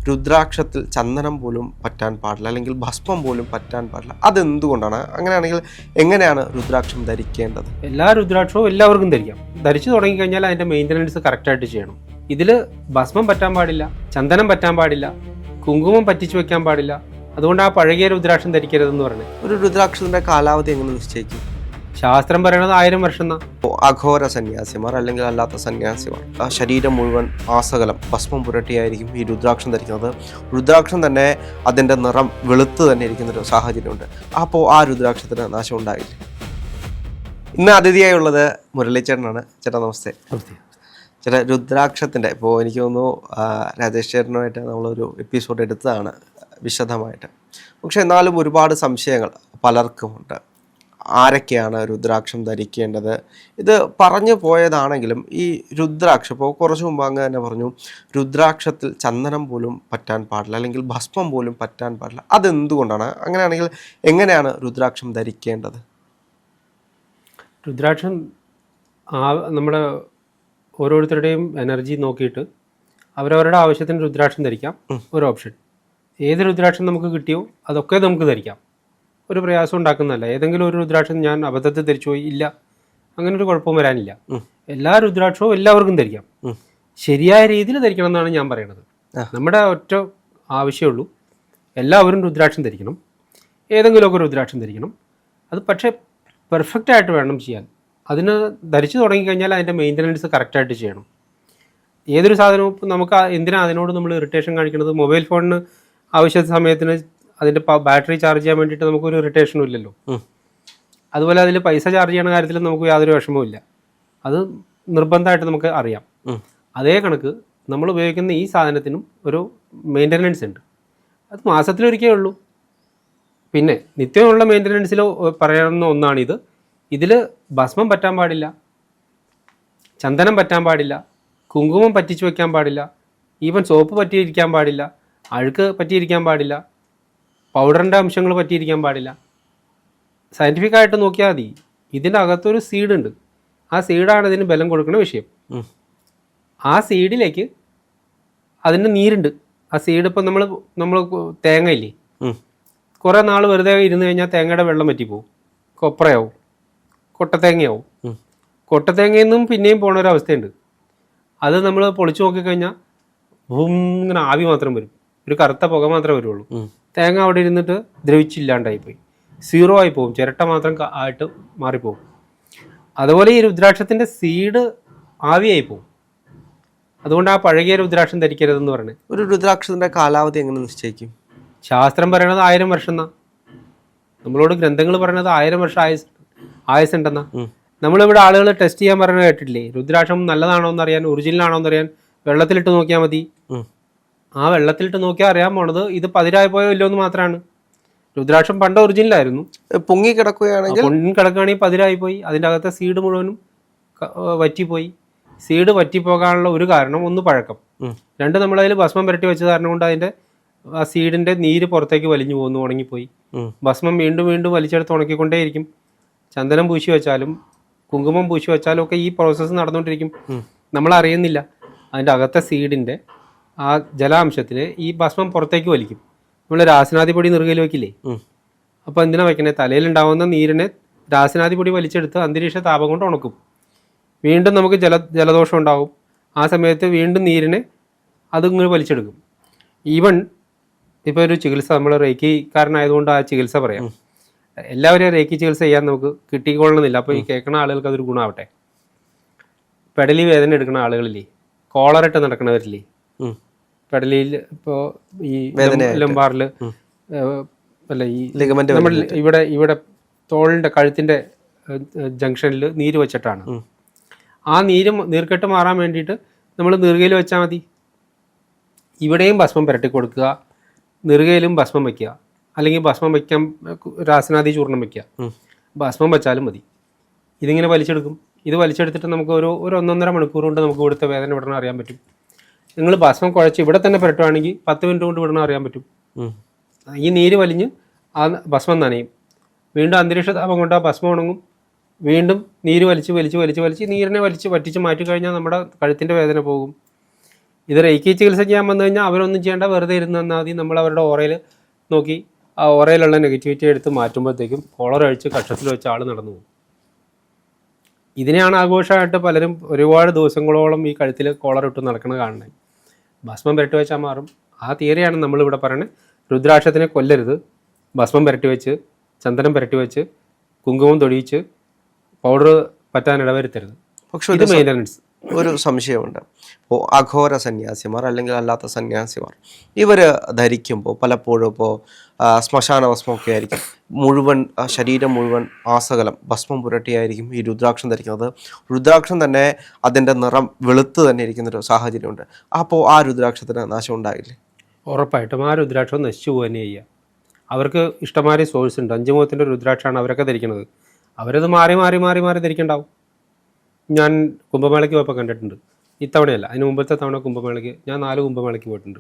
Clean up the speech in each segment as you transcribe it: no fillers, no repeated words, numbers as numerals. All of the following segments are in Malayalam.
രുദ്രാക്ഷത്തിൽ ചന്ദനം പോലും പറ്റാൻ പാടില്ല, അല്ലെങ്കിൽ ഭസ്മം പോലും പറ്റാൻ പാടില്ല. അതെന്തുകൊണ്ടാണ്? അങ്ങനെയാണെങ്കിൽ എങ്ങനെയാണ് രുദ്രാക്ഷം ധരിക്കേണ്ടത്? എല്ലാ രുദ്രാക്ഷവും എല്ലാവർക്കും ധരിക്കാം. ധരിച്ചു തുടങ്ങിക്കഴിഞ്ഞാൽ അതിൻ്റെ മെയിൻ്റനൻസ് കറക്റ്റായിട്ട് ചെയ്യണം. ഇതിൽ ഭസ്മം പറ്റാൻ പാടില്ല, ചന്ദനം പറ്റാൻ പാടില്ല, കുങ്കുമം പറ്റിച്ചു വെക്കാൻ പാടില്ല. അതുകൊണ്ട് ആ പഴകിയ രുദ്രാക്ഷം ധരിക്കരുതെന്ന് പറഞ്ഞു. ഒരു രുദ്രാക്ഷത്തിൻ്റെ കാലാവധി എങ്ങനെ നിശ്ചയിക്കും? ശാസ്ത്രം പറയണത് 1000 വർഷം എന്നാ. അഘോര സന്യാസിമാർ അല്ലെങ്കിൽ അല്ലാത്ത സന്യാസിമാർ ആ ശരീരം മുഴുവൻ ആസകലം ഭസ്മം പുരട്ടിയായിരിക്കും ഈ രുദ്രാക്ഷം ധരിക്കുന്നത്. രുദ്രാക്ഷം തന്നെ അതിൻ്റെ നിറം വെളുത്ത് തന്നെ ഇരിക്കുന്നൊരു സാഹചര്യമുണ്ട്. അപ്പോൾ ആ രുദ്രാക്ഷത്തിന് നാശം ഉണ്ടായില്ല. ഇന്ന് അതിഥിയായുള്ളത് മുരളീച്ചേട്ടനാണ്. ചേട്ടാ നമസ്തേ. ചേട്ടാ, രുദ്രാക്ഷത്തിൻ്റെ ഇപ്പോൾ എനിക്ക് തോന്നുന്നു രാജേഷ് ചേട്ടനുമായിട്ട് നമ്മളൊരു എപ്പിസോഡ് എടുത്തതാണ് വിശദമായിട്ട്. പക്ഷെ എന്നാലും ഒരുപാട് സംശയങ്ങൾ പലർക്കുമുണ്ട്. ആരൊക്കെയാണ് രുദ്രാക്ഷം ധരിക്കേണ്ടത്? ഇത് പറഞ്ഞു പോയതാണെങ്കിലും ഈ രുദ്രാക്ഷം ഇപ്പോൾ കുറച്ച് മുമ്പ് അങ്ങ് തന്നെ പറഞ്ഞു, രുദ്രാക്ഷത്തിൽ ചന്ദനം പോലും പറ്റാൻ പാടില്ല, അല്ലെങ്കിൽ ഭസ്മം പോലും പറ്റാൻ പാടില്ല. അതെന്തുകൊണ്ടാണ്? അങ്ങനെയാണെങ്കിൽ എങ്ങനെയാണ് രുദ്രാക്ഷം ധരിക്കേണ്ടത്? രുദ്രാക്ഷം നമ്മുടെ ഓരോരുത്തരുടെയും എനർജി നോക്കിയിട്ട് അവരവരുടെ ആവശ്യത്തിന് രുദ്രാക്ഷം ധരിക്കാം. ഒരു ഓപ്ഷൻ. ഏത് രുദ്രാക്ഷം നമുക്ക് കിട്ടിയോ അതൊക്കെ നമുക്ക് ധരിക്കാം. ഒരു പ്രയാസം ഉണ്ടാക്കുന്നതല്ല. ഏതെങ്കിലും ഒരു രുദ്രാക്ഷം ഞാൻ അബദ്ധത്തിൽ ധരിച്ചു പോയി, ഇല്ല, അങ്ങനെ ഒരു കുഴപ്പവും വരാനില്ല. എല്ലാ രുദ്രാക്ഷവും എല്ലാവർക്കും ധരിക്കാം. ശരിയായ രീതിയിൽ ധരിക്കണം എന്നാണ് ഞാൻ പറയുന്നത്. നമ്മുടെ ഒറ്റ ആവശ്യമുള്ളൂ, എല്ലാവരും രുദ്രാക്ഷം ധരിക്കണം. ഏതെങ്കിലുമൊക്കെ രുദ്രാക്ഷം ധരിക്കണം. അത് പക്ഷേ പെർഫെക്റ്റ് ആയിട്ട് വേണം ചെയ്യാൻ. അതിന് ധരിച്ചു തുടങ്ങിക്കഴിഞ്ഞാൽ അതിൻ്റെ മെയിൻ്റനൻസ് കറക്റ്റായിട്ട് ചെയ്യണം. ഏതൊരു സാധനവും നമുക്ക് എന്തിനാണ് അതിനോട് നമ്മൾ ഇറിറ്റേഷൻ കാണിക്കുന്നത്? മൊബൈൽ ഫോണിന് ആവശ്യ സമയത്തിന് അതിൻ്റെ ബാറ്ററി ചാർജ് ചെയ്യാൻ വേണ്ടിയിട്ട് നമുക്കൊരു ഇറിറ്റേഷനും ഇല്ലല്ലോ. അതുപോലെ അതിൽ പൈസ ചാർജ് ചെയ്യുന്ന കാര്യത്തിൽ നമുക്ക് യാതൊരു വിഷമവും ഇല്ല. അത് നിർബന്ധമായിട്ട് നമുക്ക് അറിയാം. അതേ കണക്ക് നമ്മൾ ഉപയോഗിക്കുന്ന ഈ സാധനത്തിനും ഒരു മെയിൻ്റനൻസ് ഉണ്ട്. അത് മാസത്തിലൊരിക്കലേ ഉള്ളൂ. പിന്നെ നിത്യമുള്ള മെയിൻ്റനൻസിൽ പറയാവുന്ന ഒന്നാണിത്. ഇതിൽ ഭസ്മം പറ്റാൻ പാടില്ല, ചന്ദനം പറ്റാൻ പാടില്ല, കുങ്കുമം പറ്റിച്ചു വയ്ക്കാൻ പാടില്ല, ഈവൻ സോപ്പ് പറ്റിയിരിക്കാൻ പാടില്ല, അഴുക്ക് പറ്റിയിരിക്കാൻ പാടില്ല, പൗഡറിൻ്റെ അംശങ്ങൾ പറ്റിയിരിക്കാൻ പാടില്ല. സയൻറ്റിഫിക്കായിട്ട് നോക്കിയാൽ മതി. ഇതിൻ്റെ അകത്തൊരു സീഡുണ്ട്. ആ സീഡാണ് ഇതിന് ബലം കൊടുക്കുന്ന വിഷയം. ആ സീഡിലേക്ക് അതിൻ്റെ നീരുണ്ട്. ആ സീഡ് ഇപ്പം നമ്മൾ തേങ്ങയില്ലേ, കുറേ നാൾ വെറുതെ ഇരുന്ന് കഴിഞ്ഞാൽ തേങ്ങയുടെ വെള്ളം പറ്റിപ്പോവും, കൊപ്രയാവും, കൊട്ടത്തേങ്ങയാവും. കൊട്ടത്തേങ്ങയിൽ നിന്നും പിന്നെയും പോണ ഒരു അവസ്ഥയുണ്ട്. അത് നമ്മൾ പൊളിച്ചു നോക്കിക്കഴിഞ്ഞാൽ ഇങ്ങനെ ആവി മാത്രം വരും, ഒരു കറുത്ത പുക മാത്രമേ വരുള്ളൂ. തേങ്ങ അവിടെ ഇരുന്നിട്ട് ദ്രവിച്ചില്ലാണ്ടായിപ്പോയി, സീറോ ആയി പോകും, ചിരട്ട മാത്രം ആയിട്ട് മാറിപ്പോവും. അതുപോലെ ഈ രുദ്രാക്ഷത്തിൻ്റെ സീഡ് ആവിയായി പോകും. അതുകൊണ്ട് ആ പഴകിയ രുദ്രാക്ഷം ധരിക്കരുതെന്ന് പറഞ്ഞത്. ഒരു രുദ്രാക്ഷത്തിൻ്റെ കാലാവധി എങ്ങനെ നിശ്ചയിക്കും? ശാസ്ത്രം പറയണത് 1000 വർഷം എന്നാ. നമ്മളോട് ഗ്രന്ഥങ്ങൾ പറയണത് 1000 വർഷം ആയുസുണ്ടെന്നാ. നമ്മളിവിടെ ആളുകൾ ടെസ്റ്റ് ചെയ്യാൻ പറയുന്നത് കേട്ടിട്ടില്ലേ? രുദ്രാക്ഷം നല്ലതാണോ എന്നറിയാൻ, ഒറിജിനലാണോ എന്നറിയാൻ വെള്ളത്തിലിട്ട് നോക്കിയാൽ മതി. ആ വെള്ളത്തിലിട്ട് നോക്കിയാൽ അറിയാൻ പോണത് ഇത് പതിരായി പോയോ ഇല്ലോ എന്ന് മാത്രമാണ്. രുദ്രാക്ഷം പണ്ട് ഒറിജിനലായിരുന്നു. പൊങ്ങി കിടക്കുകയാണെങ്കിൽ പതിരായി പോയി. അതിൻ്റെ അകത്തെ സീഡ് മുഴുവനും വറ്റിപ്പോയി. സീഡ് വറ്റിപ്പോകാനുള്ള ഒരു കാരണം, ഒന്ന് പഴക്കം, രണ്ട് നമ്മളതിൽ ഭസ്മം പുരട്ടി വെച്ച കാരണം കൊണ്ട് അതിൻ്റെ ആ സീഡിൻ്റെ നീര് പുറത്തേക്ക് വലിഞ്ഞു പോകുന്നു, ഉണങ്ങിപ്പോയി. ഭസ്മം വീണ്ടും വീണ്ടും വലിച്ചെടുത്ത് ഉണക്കിക്കൊണ്ടേയിരിക്കും. ചന്ദനം പൂശി വെച്ചാലും കുങ്കുമം പൂശി വെച്ചാലും ഒക്കെ ഈ പ്രോസസ്സ് നടന്നുകൊണ്ടിരിക്കും. നമ്മൾ അറിയുന്നില്ല. അതിൻ്റെ അകത്തെ സീഡിൻ്റെ ആ ജലാംശത്തിൽ ഈ ഭസ്മം പുറത്തേക്ക് വലിക്കും. നമ്മൾ രാസനാദിപ്പൊടി നെറുകയിൽ വയ്ക്കില്ലേ? അപ്പോൾ എന്തിനാ വയ്ക്കണേ? തലയിലുണ്ടാവുന്ന നീരിനെ രാസനാദിപ്പൊടി വലിച്ചെടുത്ത് അന്തരീക്ഷ താപം കൊണ്ട് ഉണക്കും. വീണ്ടും നമുക്ക് ജലദോഷം ഉണ്ടാവും. ആ സമയത്ത് വീണ്ടും നീരിനെ അതിങ്ങനെ വലിച്ചെടുക്കും. ഈവൻ ഇപ്പോൾ ഒരു ചികിത്സ, നമ്മൾ റേക്കിക്കാരനായതുകൊണ്ട് ആ ചികിത്സ പറയാം. എല്ലാവരും റേക്കി ചികിത്സ ചെയ്യാൻ നമുക്ക് കിട്ടിക്കൊള്ളണമെന്നില്ല. അപ്പോൾ ഈ കേൾക്കുന്ന ആളുകൾക്ക് അതൊരു ഗുണമാവട്ടെ. പെടലി വേദന എടുക്കുന്ന ആളുകളില്ലേ, കോളറിട്ട് നടക്കുന്നവരില്ലേ, പെടലിയിൽ ഇപ്പോൾ ഈ ലംബാറിൽ അല്ല, ഈ നമ്മൾ ഇവിടെ തോളിൻ്റെ കഴുത്തിൻ്റെ ജംഗ്ഷനിൽ നീര് വെച്ചിട്ടാണ്. ആ നീർക്കെട്ട് മാറാൻ വേണ്ടിയിട്ട് നമ്മൾ നെറുകയിൽ വെച്ചാൽ മതി. ഇവിടെയും ഭസ്മം പുരട്ടി കൊടുക്കുക, നെറുകയിലും ഭസ്മം വയ്ക്കുക, അല്ലെങ്കിൽ ഭസ്മം വയ്ക്കാൻ രാസനാദി ചൂർണം വയ്ക്കുക. ഭസ്മം വെച്ചാലും മതി. ഇതിങ്ങനെ വലിച്ചെടുക്കും. ഇത് വലിച്ചെടുത്തിട്ട് നമുക്ക് ഒരു 1.5 മണിക്കൂർ കൊണ്ട് നമുക്ക് ഇവിടുത്തെ വേദന വിടണം അറിയാൻ പറ്റും. നിങ്ങൾ ഭസ്മം കുഴച്ച് ഇവിടെ തന്നെ പുരട്ടുവാണെങ്കിൽ 10 മിനിറ്റ് കൊണ്ട് വിടണം അറിയാൻ പറ്റും. ഈ നീര് വലിഞ്ഞ് ആ ഭസ്മം നനയും. വീണ്ടും അന്തരീക്ഷ താപം കൊണ്ട് ആ ഭസ്മം ഉണങ്ങും. വീണ്ടും നീര് വലിച്ച് നീരിനെ വറ്റിച്ച് മാറ്റി കഴിഞ്ഞാൽ നമ്മുടെ കഴുത്തിൻ്റെ വേദന പോകും. ഇത് റേക്കി ചികിത്സ ചെയ്യാൻ വന്നു കഴിഞ്ഞാൽ അവരൊന്നും ചെയ്യേണ്ട, വെറുതെ ഇരുന്ന് തന്നാൽ മതി. നമ്മൾ അവരുടെ ഓറയിൽ നോക്കി ആ ഓറയിലുള്ള നെഗറ്റിവിറ്റി എടുത്ത് മാറ്റുമ്പോഴത്തേക്കും കോളർ അഴിച്ച് കക്ഷത്തിൽ വെച്ച് ആൾ നടന്നു പോകും. ഇതിനെയാണ് ആഘോഷമായിട്ട് പലരും ഒരുപാട് ദിവസങ്ങളോളം ഈ കഴുത്തിൽ കോളർ ഇട്ട് നടക്കുന്നത് കാണുന്നത്. ഭസ്മം പുരട്ടി വെച്ചാൽ മാറും. ആ തിയറിയാണ് നമ്മളിവിടെ പറയുന്നത്. രുദ്രാക്ഷത്തിനെ കൊല്ലരുത്, ഭസ്മം പുരട്ടി വെച്ച്, ചന്ദനം പുരട്ടി വെച്ച്, കുങ്കുമം തൊടിയിച്ച് പൗഡർ പറ്റാൻ ഇടവരുത്തരുത്. പക്ഷെ ഇത് മെയിൻ്റനൻസ്. ഒരു സംശയമുണ്ട്. ഇപ്പോൾ അഘോര സന്യാസിമാർ അല്ലെങ്കിൽ അല്ലാത്ത സന്യാസിമാർ ഇവർ ധരിക്കുമ്പോൾ പലപ്പോഴും ഇപ്പോൾ ശ്മശാന ഭസ്മമൊക്കെ ആയിരിക്കും, മുഴുവൻ ശരീരം മുഴുവൻ ആസകലം ഭസ്മം പുരട്ടിയായിരിക്കും ഈ രുദ്രാക്ഷം ധരിക്കുന്നത്. രുദ്രാക്ഷം തന്നെ അതിൻ്റെ നിറം വെളുത്ത് തന്നെ ഇരിക്കുന്നൊരു സാഹചര്യമുണ്ട്. അപ്പോൾ ആ രുദ്രാക്ഷത്തിന് നാശം ഉണ്ടാകില്ലേ? ഉറപ്പായിട്ടും ആ രുദ്രാക്ഷം നശിച്ചു പോകുക തന്നെ ചെയ്യുക. അവർക്ക് ഇഷ്ടമാതിരി സോഴ്സ് ഉണ്ട്. 5 മുഖത്തിൻ്റെ രുദ്രാക്ഷമാണ് അവരൊക്കെ ധരിക്കുന്നത്. അവരത് മാറി മാറി മാറി മാറി ധരിക്കണ്ടാവും. ഞാൻ കുംഭമേളയ്ക്ക് പോയപ്പോൾ കണ്ടിട്ടുണ്ട്. ഇത്തവണയല്ല, അതിന് മുമ്പത്തെ തവണ കുംഭമേളയ്ക്ക് ഞാൻ 4 കുംഭമേളയ്ക്ക് പോയിട്ടുണ്ട്.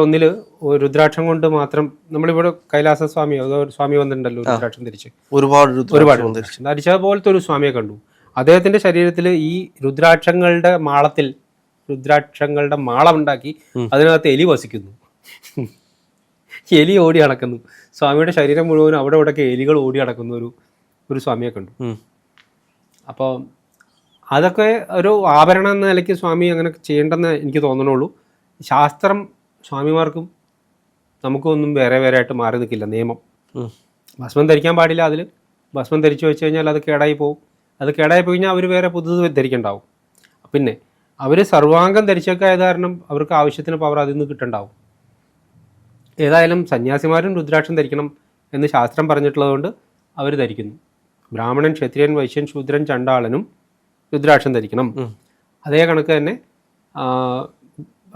ഒന്നിൽ രുദ്രാക്ഷം കൊണ്ട് മാത്രം നമ്മളിവിടെ കൈലാസ സ്വാമിയോ അതോ സ്വാമി വന്നിട്ടുണ്ടല്ലോ രുദ്രാക്ഷം ധരിച്ച്, ഒരുപാട് ധരിച്ചതുപോലത്തെ ഒരു സ്വാമിയെ കണ്ടു. അദ്ദേഹത്തിന്റെ ശരീരത്തിൽ ഈ രുദ്രാക്ഷങ്ങളുടെ മാളം ഉണ്ടാക്കി അതിനകത്ത് എലി വസിക്കുന്നു. എലി ഓടി നടക്കുന്നു. സ്വാമിയുടെ ശരീരം മുഴുവനും അവിടെ ഇവിടെയൊക്കെ എലികൾ ഓടി നടക്കുന്ന ഒരു സ്വാമിയെ കണ്ടു. അപ്പോൾ അതൊക്കെ ഒരു ആഭരണം എന്ന നിലയ്ക്ക് സ്വാമി അങ്ങനെ ചെയ്യേണ്ടെന്ന് എനിക്ക് തോന്നണുള്ളൂ. ശാസ്ത്രം സ്വാമിമാർക്കും നമുക്കും ഒന്നും വേറെ വേറെ ആയിട്ട് മാറി നിൽക്കില്ല. നിയമം ഭസ്മം ധരിക്കാൻ പാടില്ല. അതിൽ ഭസ്മം ധരിച്ചു വെച്ച് കഴിഞ്ഞാൽ അത് കേടായി പോകും. അത് കേടായി പോയി കഴിഞ്ഞാൽ അവർ വേറെ പുതുത് ധരിക്കണ്ടാവും. പിന്നെ അവർ സർവാംഗം ധരിച്ചേക്കായത് കാരണം അവർക്ക് ആവശ്യത്തിന് പവർ അതിൽ നിന്ന് കിട്ടണ്ടാവും. ഏതായാലും സന്യാസിമാരും രുദ്രാക്ഷം ധരിക്കണം എന്ന് ശാസ്ത്രം പറഞ്ഞിട്ടുള്ളതുകൊണ്ട് അവർ ധരിക്കുന്നു. ബ്രാഹ്മണൻ, ക്ഷത്രിയൻ, വൈശ്യൻ, ശൂദ്രൻ, ചണ്ടാളനും രുദ്രാക്ഷം ധരിക്കണം. അതേ കണക്ക് തന്നെ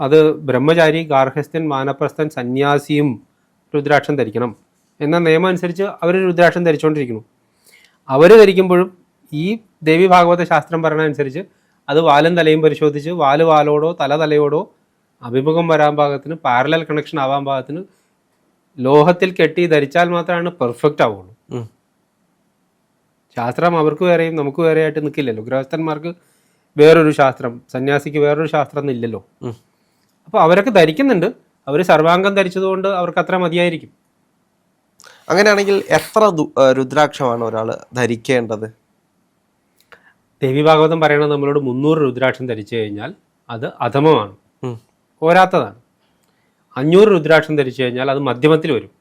അത് ബ്രഹ്മചാരി, ഗാർഹസ്ഥ്യൻ, വാനപ്രസ്ഥൻ, സന്യാസിയും രുദ്രാക്ഷം ധരിക്കണം എന്ന നിയമം അനുസരിച്ച് അവർ രുദ്രാക്ഷം ധരിച്ചുകൊണ്ടിരിക്കുന്നു. അവർ ധരിക്കുമ്പോഴും ഈ ദേവി ഭാഗവത ശാസ്ത്രം പറയുന്നതനുസരിച്ച് അത് വാലും തലയും പരിശോധിച്ച് വാലോടോ തലയോടോ അഭിമുഖം വരാൻ പാകത്തിന്, പാരലൽ കണക്ഷൻ ആവാൻ പാകത്തിന് ലോഹത്തിൽ കെട്ടി ധരിച്ചാൽ മാത്രമാണ് പെർഫെക്റ്റ് ആവുള്ളൂ. ശാസ്ത്രം അവർക്ക് വേറെയും നമുക്ക് വേറെ ആയിട്ട് നിൽക്കില്ലല്ലോ. ഗൃഹസ്ഥന്മാർക്ക് വേറൊരു ശാസ്ത്രം, സന്യാസിക്ക് വേറൊരു ശാസ്ത്രം ഇല്ലല്ലോ. അപ്പോൾ അവരൊക്കെ ധരിക്കുന്നുണ്ട്. അവർ സർവാംഗം ധരിച്ചതുകൊണ്ട് അവർക്ക് അത്ര മതിയായിരിക്കും. അങ്ങനെയാണെങ്കിൽ എത്ര രുദ്രാക്ഷമാണ് ഒരാൾ ധരിക്കേണ്ടത്? ദേവി ഭാഗവതം പറയണത് നമ്മളോട് 300 രുദ്രാക്ഷം ധരിച്ചു കഴിഞ്ഞാൽ അത് അധമമാണ്, പോരാത്തതാണ്. 500 രുദ്രാക്ഷം ധരിച്ചു കഴിഞ്ഞാൽ അത് മധ്യമത്തിൽ വരും.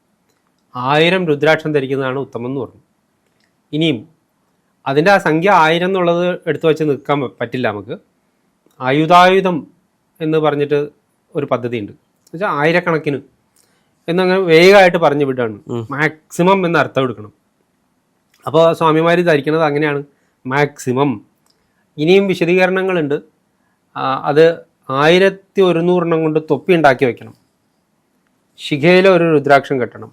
1000 രുദ്രാക്ഷം ധരിക്കുന്നതാണ് ഉത്തമം എന്ന് പറഞ്ഞു. ഇനിയും അതിൻ്റെ ആ സംഖ്യ 1000 എന്നുള്ളത് എടുത്തു വെച്ച് നിൽക്കാൻ പറ്റില്ല നമുക്ക്. ആയുധായുധം എന്ന് പറഞ്ഞിട്ട് ഒരു പദ്ധതി ഉണ്ട്. എന്നുവെച്ചാൽ ആയിരക്കണക്കിന് എന്നങ്ങനെ വേഗമായിട്ട് പറഞ്ഞു വിടുകയാണ്. മാക്സിമം എന്ന് അർത്ഥം എടുക്കണം. അപ്പോൾ സ്വാമിമാർ ധരിക്കുന്നത് അങ്ങനെയാണ്, മാക്സിമം. ഇനിയും വിശദീകരണങ്ങളുണ്ട്. അത് 1100 കൊണ്ട് തൊപ്പി ഉണ്ടാക്കി വെക്കണം. ശിഖയിൽ ഒരു രുദ്രാക്ഷം കെട്ടണം.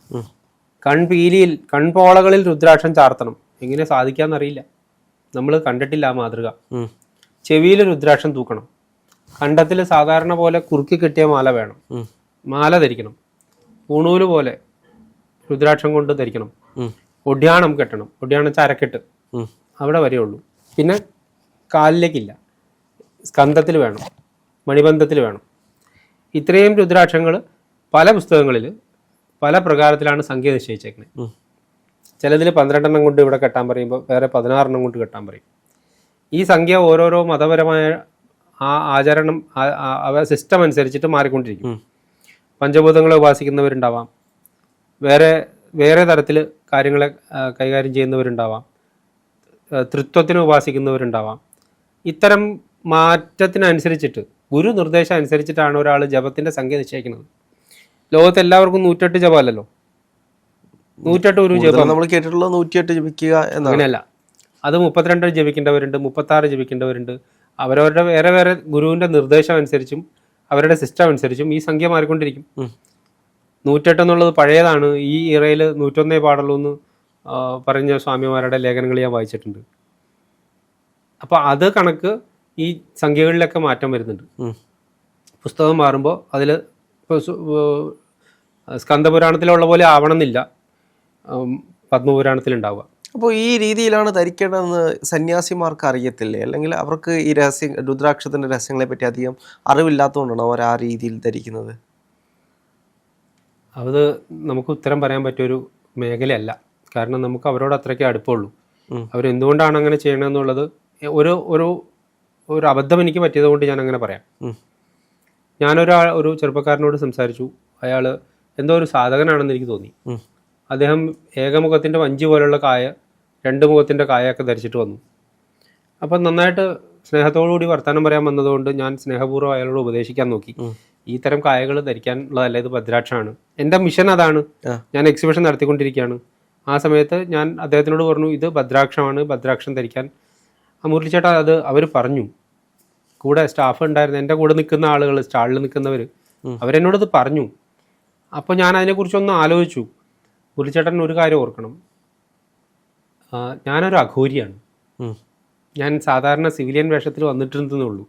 കൺപോളകളിൽ രുദ്രാക്ഷം ചാർത്തണം. എങ്ങനെ സാധിക്കാന്നറിയില്ല, നമ്മൾ കണ്ടിട്ടില്ല ആ മാതൃക. ചെവിയിൽ രുദ്രാക്ഷം തൂക്കണം. കണ്ടത്തിൽ സാധാരണ പോലെ കുറുക്കി കെട്ടിയ മാല വേണം. മാല ധരിക്കണം. പൂണൂല് പോലെ രുദ്രാക്ഷം കൊണ്ട് ധരിക്കണം. ഒഡ്യാണം കെട്ടണം. ഒഡ്യാണം ചരക്കെട്ട് അവിടെ വരെയുള്ളൂ. പിന്നെ കാലിലേക്കില്ല, സ്കന്ധത്തിൽ വേണം, മണിബന്ധത്തിൽ വേണം. ഇത്രയും രുദ്രാക്ഷങ്ങൾ പല പുസ്തകങ്ങളിൽ പല പ്രകാരത്തിലാണ് സംഖ്യ നിശ്ചയിച്ചേക്കുന്നത്. ചിലതിൽ 12 കൊണ്ട് ഇവിടെ കെട്ടാൻ പറയുമ്പോൾ വേറെ 16 കൊണ്ട് കെട്ടാൻ പറയും. ഈ സംഖ്യ ഓരോരോ മതപരമായ ആ ആചരണം സിസ്റ്റം അനുസരിച്ചിട്ട് മാറിക്കൊണ്ടിരിക്കും. പഞ്ചഭൂതങ്ങളെ ഉപാസിക്കുന്നവരുണ്ടാവാം, വേറെ തരത്തിൽ കാര്യങ്ങളെ കൈകാര്യം ചെയ്യുന്നവരുണ്ടാവാം, തൃത്വത്തിനെ ഉപാസിക്കുന്നവരുണ്ടാവാം. ഇത്തരം മാറ്റത്തിനനുസരിച്ചിട്ട് ഗുരു നിർദ്ദേശം അനുസരിച്ചിട്ടാണ് ഒരാൾ ജപത്തിൻ്റെ സംഖ്യ നിശ്ചയിക്കുന്നത്. ലോകത്ത് എല്ലാവർക്കും 108 ജപമല്ലല്ലോ. 108 ഒരു ജപം നമ്മൾ കേട്ടിട്ടുള്ളത് 108 ജപിക്കുക അങ്ങനെയല്ല. അത് 32 ജപിക്കേണ്ടവരുണ്ട്, 36 ജപിക്കേണ്ടവരുണ്ട്. അവരവരുടെ വേറെ വേറെ ഗുരുവിൻ്റെ നിർദ്ദേശം അനുസരിച്ചും അവരുടെ സിസ്റ്റം അനുസരിച്ചും ഈ സംഖ്യ മാറിക്കൊണ്ടിരിക്കും. 108 എന്നുള്ളത് പഴയതാണ്. ഈ ഇറയിൽ 101 പാടുള്ളൂ എന്ന് പറഞ്ഞ സ്വാമിമാരുടെ ലേഖനങ്ങൾ ഞാൻ വായിച്ചിട്ടുണ്ട്. അപ്പോൾ അത് കണക്ക് ഈ സംഖ്യകളിലൊക്കെ മാറ്റം വരുന്നുണ്ട്. പുസ്തകം മാറുമ്പോൾ അതിൽ ഇപ്പോൾ സ്കന്ദപുരാണത്തിലുള്ള പോലെ ആവണമെന്നില്ല പത്മപുരാണത്തിലുണ്ടാവുക. അപ്പോൾ ഈ രീതിയിലാണ് ധരിക്കേണ്ടതെന്ന് സന്യാസിമാർക്ക് അറിയത്തില്ലേ? അല്ലെങ്കിൽ അവർക്ക് ഈ രുദ്രാക്ഷത്തിൻ്റെ രഹസ്യങ്ങളെ പറ്റി അധികം അറിവില്ലാത്തതുകൊണ്ടാണ് അവർ ആ രീതിയിൽ ധരിക്കുന്നത്? അത് നമുക്ക് ഉത്തരം പറയാൻ പറ്റിയൊരു മേഖലയല്ല. കാരണം നമുക്ക് അവരോട് അത്രയ്ക്ക് അടുപ്പമുള്ളൂ. അവരെന്തുകൊണ്ടാണ് അങ്ങനെ ചെയ്യണമെന്നുള്ളത് ഒരു ഒരു ഒരു അബദ്ധം എനിക്ക് പറ്റിയത് കൊണ്ട് ഞാൻ അങ്ങനെ പറയാം. ഒരു ചെറുപ്പക്കാരനോട് സംസാരിച്ചു. അയാൾ എന്തോ ഒരു സാധകനാണെന്ന് എനിക്ക് തോന്നി. അദ്ദേഹം ഏകമുഖത്തിൻ്റെ വഞ്ചി പോലുള്ള കായ, 2 മുഖത്തിൻ്റെ കായൊക്കെ ധരിച്ചിട്ട് വന്നു. അപ്പം നന്നായിട്ട് സ്നേഹത്തോടുകൂടി വർത്തമാനം പറയാൻ വന്നതുകൊണ്ട് ഞാൻ സ്നേഹപൂർവ്വം അയാളോട് ഉപദേശിക്കാൻ നോക്കി. ഈ തരം കായകൾ ധരിക്കാനുള്ളതല്ല, ഇത് ഭദ്രാക്ഷമാണ്. എൻ്റെ മിഷൻ അതാണ്. ഞാൻ എക്സിബിഷൻ നടത്തിക്കൊണ്ടിരിക്കുകയാണ്. ആ സമയത്ത് ഞാൻ അദ്ദേഹത്തിനോട് പറഞ്ഞു, ഇത് ഭദ്രാക്ഷമാണ്, ഭദ്രാക്ഷം ധരിക്കാൻ. മുരളിച്ചേട്ടാ അത് അവർ പറഞ്ഞു. കൂടെ സ്റ്റാഫ് ഉണ്ടായിരുന്നു, എൻ്റെ കൂടെ നിൽക്കുന്ന ആളുകൾ, സ്റ്റാളിൽ നിൽക്കുന്നവർ, അവരെന്നോട് ഇത് പറഞ്ഞു. അപ്പോൾ ഞാൻ അതിനെക്കുറിച്ചൊന്ന് ആലോചിച്ചു. മുരളിച്ചേട്ടൻ ഒരു കാര്യം ഓർക്കണം, ഞാനൊരു അഘോരിയാണ്. ഞാൻ സാധാരണ സിവിലിയൻ വേഷത്തിൽ വന്നിട്ടുണ്ടെന്നേ ഉള്ളൂ.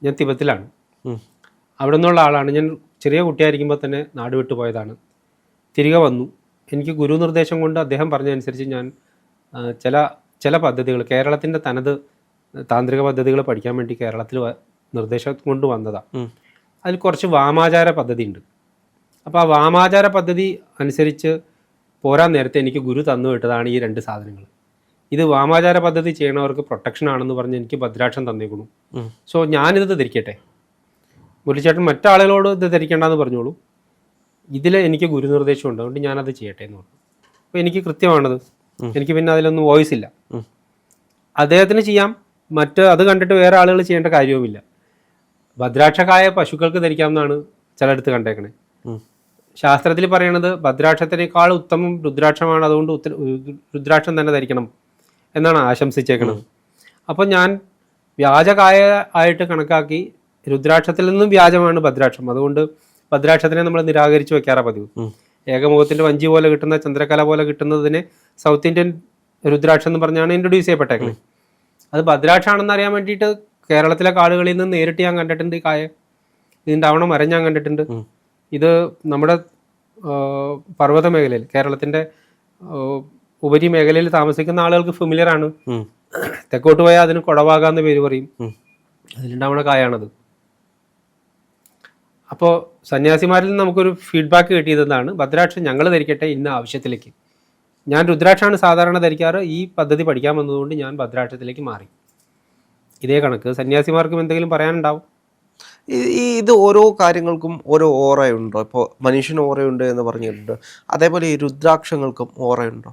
ഞാൻ തിബത്തിലാണ്, അവിടെ നിന്നുള്ള ആളാണ്. ഞാൻ ചെറിയ കുട്ടിയായിരിക്കുമ്പോൾ തന്നെ നാട് വിട്ടു പോയതാണ്. തിരികെ വന്നു. എനിക്ക് ഗുരു നിർദ്ദേശം കൊണ്ട് അദ്ദേഹം പറഞ്ഞതനുസരിച്ച് ഞാൻ ചില പദ്ധതികൾ, കേരളത്തിൻ്റെ തനത് താന്ത്രിക പദ്ധതികൾ പഠിക്കാൻ വേണ്ടി കേരളത്തിൽ നിർദ്ദേശം കൊണ്ട് വന്നതാണ്. അതിൽ കുറച്ച് വാമാചാര പദ്ധതി ഉണ്ട്. അപ്പോൾ ആ വാമാചാര പദ്ധതി അനുസരിച്ച് പോരാൻ നേരത്തെ എനിക്ക് ഗുരു തന്നു വിട്ടതാണ് ഈ 2 സാധനങ്ങൾ. ഇത് വാമാചാര പദ്ധതി ചെയ്യണവർക്ക് പ്രൊട്ടക്ഷൻ ആണെന്ന് പറഞ്ഞ് എനിക്ക് ഭദ്രാക്ഷം തന്നേക്കണു. സോ ഞാനിത് ധരിക്കട്ടെ. മുരളിച്ചേട്ടൻ മറ്റാളുകളോട് ഇത് ധരിക്കേണ്ടെന്ന് പറഞ്ഞോളൂ, ഇതിൽ എനിക്ക് ഗുരുനിർദ്ദേശമുണ്ട്, അതുകൊണ്ട് ഞാനത് ചെയ്യട്ടെ എന്ന് പറഞ്ഞു. അപ്പോൾ എനിക്ക് കൃത്യമാണത്. എനിക്ക് പിന്നെ അതിലൊന്നും വോയിസ് ഇല്ല. അദ്ദേഹത്തിന് ചെയ്യാം, അത് കണ്ടിട്ട് വേറെ ആളുകൾ ചെയ്യേണ്ട കാര്യവുമില്ല. ഭദ്രാക്ഷക്കായ പശുക്കൾക്ക് ധരിക്കാമെന്നാണ് ചിലയിടത്ത് കണ്ടേക്കണേ. ശാസ്ത്രത്തിൽ പറയണത് ഭദ്രാക്ഷത്തിനേക്കാൾ ഉത്തമം രുദ്രാക്ഷമാണ്, അതുകൊണ്ട് രുദ്രാക്ഷം തന്നെ ധരിക്കണം എന്നാണ് ആശംസിച്ചേക്കണത്. അപ്പോൾ ഞാൻ വ്യാജകായ ആയിട്ട് കണക്കാക്കി രുദ്രാക്ഷത്തിൽ നിന്നും വ്യാജമാണ് ഭദ്രാക്ഷം, അതുകൊണ്ട് ഭദ്രാക്ഷത്തിനെ നമ്മൾ നിരാകരിച്ച് വെക്കാറാ പതിവ്. ഏകമുഖത്തിൻ്റെ വഞ്ചി പോലെ കിട്ടുന്ന, ചന്ദ്രകല പോലെ കിട്ടുന്നതിനെ സൗത്ത് ഇന്ത്യൻ രുദ്രാക്ഷം എന്ന് പറഞ്ഞാണ് ഇൻട്രൊഡ്യൂസ് ചെയ്യപ്പെട്ടേക്കുന്നത്. അത് ഭദ്രാക്ഷാണെന്ന് അറിയാൻ വേണ്ടിയിട്ട് കേരളത്തിലെ കാടുകളിൽ നിന്ന് നേരിട്ട് ഞാൻ കണ്ടിട്ടുണ്ട്. ഈ കായ ഇതിൻ്റെ ആവണ മരം ഞാൻ കണ്ടിട്ടുണ്ട്. ഇത് നമ്മുടെ പർവ്വത മേഖലയിൽ, കേരളത്തിൻ്റെ ഉപരി മേഖലയിൽ താമസിക്കുന്ന ആളുകൾക്ക് ഫെമിലിയർ ആണ്. തെക്കോട്ട് പോയാൽ അതിന് കൊടവാകാന്ന് പേര് പറയും. അതിലുണ്ടാവണ കായാണത്. അപ്പോൾ സന്യാസിമാരിൽ നിന്ന് നമുക്കൊരു ഫീഡ്ബാക്ക് കിട്ടിയതെന്നാണ്, ഭദ്രാക്ഷം ഞങ്ങൾ ധരിക്കട്ടെ ഇന്ന ആവശ്യത്തിലേക്ക്. ഞാൻ രുദ്രാക്ഷമാണ് സാധാരണ ധരിക്കാറ്, ഈ പദ്ധതി പഠിക്കാൻ വന്നതുകൊണ്ട് ഞാൻ ഭദ്രാക്ഷത്തിലേക്ക് മാറി. ഇതേ കണക്ക് സന്യാസിമാർക്കും എന്തെങ്കിലും പറയാനുണ്ടാവും. ഇത് ഓരോ കാര്യങ്ങൾക്കും ഓരോ ഓറയുണ്ടോ? ഇപ്പോൾ മനുഷ്യന് ഓറയുണ്ട് എന്ന് പറഞ്ഞിട്ടുണ്ട്, അതേപോലെ ഈ രുദ്രാക്ഷങ്ങൾക്കും ഓറയുണ്ടോ?